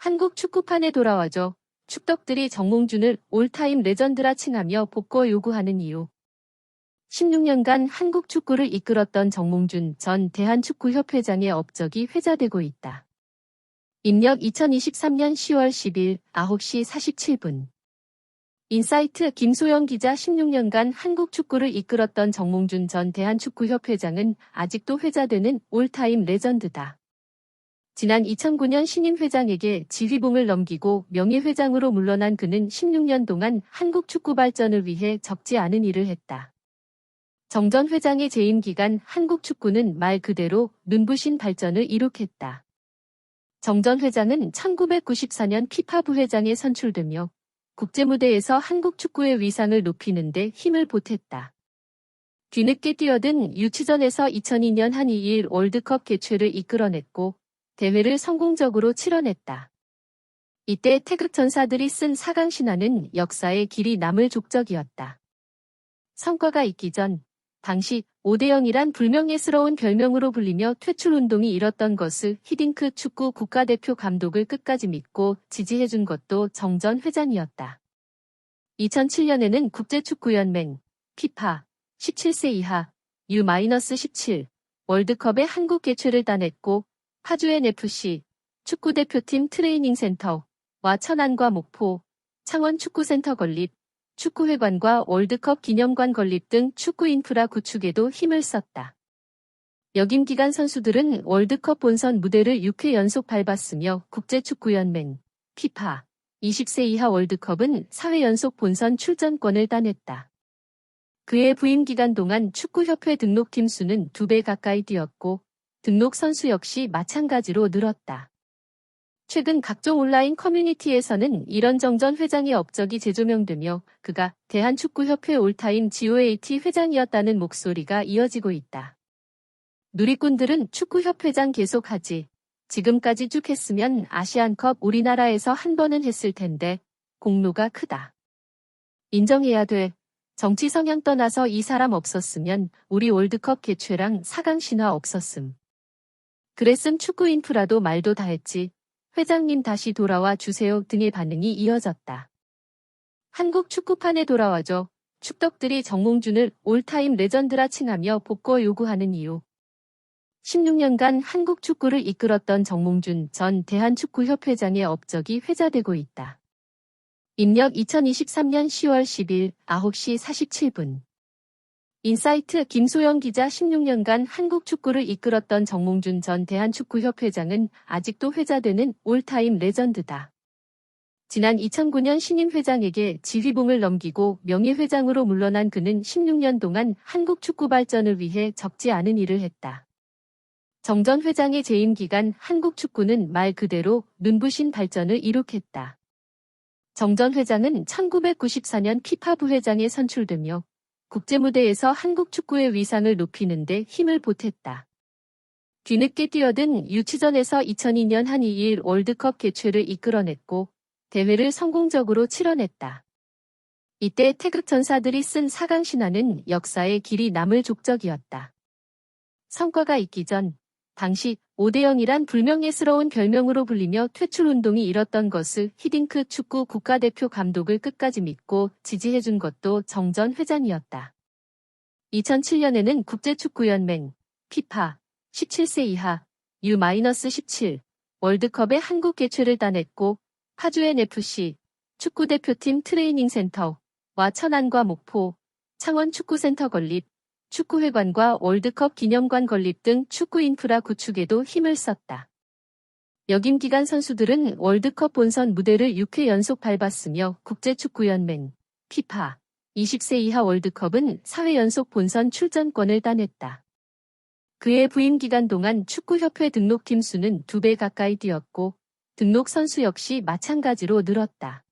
한국 축구판에 돌아와줘. 축덕들이 정몽준을 올타임 레전드라 칭하며 복구 요구하는 이유. 16년간 한국 축구를 이끌었던 정몽준 전 대한축구협회장의 업적이 회자되고 있다. 입력 2023년 10월 10일 9시 47분. 인사이트 김소영 기자. 16년간 한국 축구를 이끌었던 정몽준 전 대한축구협회장은 아직도 회자되는 올타임 레전드다. 지난 2009년 신임 회장에게 지휘봉을 넘기고 명예회장으로 물러난 그는 16년 동안 한국 축구 발전을 위해 적지 않은 일을 했다. 정 전 회장의 재임 기간 한국 축구는 말 그대로 눈부신 발전을 이룩했다. 정 전 회장은 1994년 피파 부회장에 선출되며 국제무대에서 한국 축구의 위상을 높이는 데 힘을 보탰다. 뒤늦게 뛰어든 유치전에서 2002년 한일 월드컵 개최를 이끌어냈고 대회를 성공적으로 치러냈다. 이때 태극 전사들이 쓴 4강 신화는 역사에 길이 남을 족적이었다. 성과가 있기 전 당시 5대0이란 불명예스러운 별명으로 불리며 퇴출운동이 일었던 것을 히딩크 축구 국가대표 감독을 끝까지 믿고 지지해준 것도 정 전 회장이었다. 2007년에는 국제축구연맹 피파 17세 이하 U-17 월드컵의 한국 개최를 따냈고 파주엔 FC 축구대표팀 트레이닝센터와 천안과 목포, 창원 축구센터 건립, 축구회관과 월드컵 기념관 건립 등 축구 인프라 구축에도 힘을 썼다. 역임 기간 선수들은 월드컵 본선 무대를 6회 연속 밟았으며 국제축구연맹 피파 20세 이하 월드컵은 4회 연속 본선 출전권을 따냈다. 그의 부임 기간 동안 축구협회 등록팀 수는 2배 가까이 뛰었고 등록 선수 역시 마찬가지로 늘었다. 최근 각종 온라인 커뮤니티에서는 이런 정 전 회장의 업적이 재조명되며 그가 대한축구협회 올타임 GOAT 회장이었다는 목소리가 이어지고 있다. 누리꾼들은 축구협회장 계속하지. 지금까지 쭉 했으면 아시안컵 우리나라에서 한 번은 했을 텐데 공로가 크다. 인정해야 돼. 정치 성향 떠나서 이 사람 없었으면 우리 월드컵 개최랑 4강 신화 없었음. 그랬음 축구 인프라도 말도 다 했지. 회장님 다시 돌아와 주세요 등의 반응이 이어졌다. 한국 축구판에 돌아와줘. 축덕들이 정몽준을 올타임 레전드라 칭하며 복구 요구하는 이유. 16년간 한국 축구를 이끌었던 정몽준 전 대한축구협회장의 업적이 회자되고 있다. 입력 2023년 10월 10일 9시 47분. 인사이트 김소영 기자. 16년간 한국 축구를 이끌었던 정몽준 전 대한축구협회장은 아직도 회자되는 올타임 레전드다. 지난 2009년 신임 회장에게 지휘봉을 넘기고 명예회장으로 물러난 그는 16년 동안 한국 축구 발전을 위해 적지 않은 일을 했다. 정 전 회장의 재임 기간 한국 축구는 말 그대로 눈부신 발전을 이룩했다. 정 전 회장은 1994년 피파 부회장에 선출되며 국제무대에서 한국 축구의 위상을 높이는 데 힘을 보탰다. 뒤늦게 뛰어든 유치전에서 2002년 한일 월드컵 개최를 이끌어냈고 대회를 성공적으로 치러냈다. 이때 태극 전사들이 쓴 4강 신화는 역사에 길이 남을 족적이었다. 성과가 있기 전 당시 5대0이란 불명예스러운 별명으로 불리며 퇴출운동이 일었던 것을 히딩크 축구 국가대표 감독을 끝까지 믿고 지지해준 것도 정 전 회장이었다. 2007년에는 국제축구연맹 피파 17세 이하 U-17 월드컵의 한국 개최를 따냈고 파주엔 FC 축구대표팀 트레이닝센터와 천안과 목포, 창원 축구센터 건립, 축구회관과 월드컵 기념관 건립 등 축구 인프라 구축에도 힘을 썼다. 역임 기간 선수들은 월드컵 본선 무대를 6회 연속 밟았으며 국제축구연맹 피파 20세 이하 월드컵은 4회 연속 본선 출전권을 따냈다. 그의 부임 기간 동안 축구협회 등록팀 수는 2배 가까이 뛰었고 등록 선수 역시 마찬가지로 늘었다.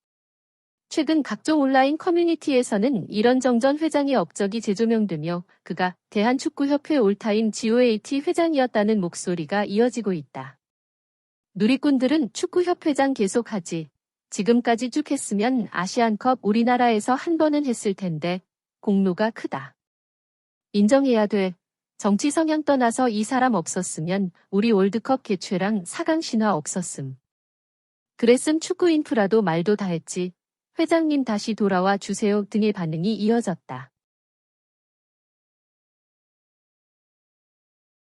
최근 각종 온라인 커뮤니티에서는 이런 정 전 회장의 업적이 재조명되며 그가 대한축구협회 올타임 GOAT 회장이었다는 목소리가 이어지고 있다. 누리꾼들은 축구협회장 계속하지. 지금까지 쭉 했으면 아시안컵 우리나라에서 한 번은 했을 텐데 공로가 크다. 인정해야 돼. 정치 성향 떠나서 이 사람 없었으면 우리 월드컵 개최랑 4강 신화 없었음. 그랬음 축구 인프라도 말도 다 했지. 회장님 다시 돌아와 주세요 등의 반응이 이어졌다.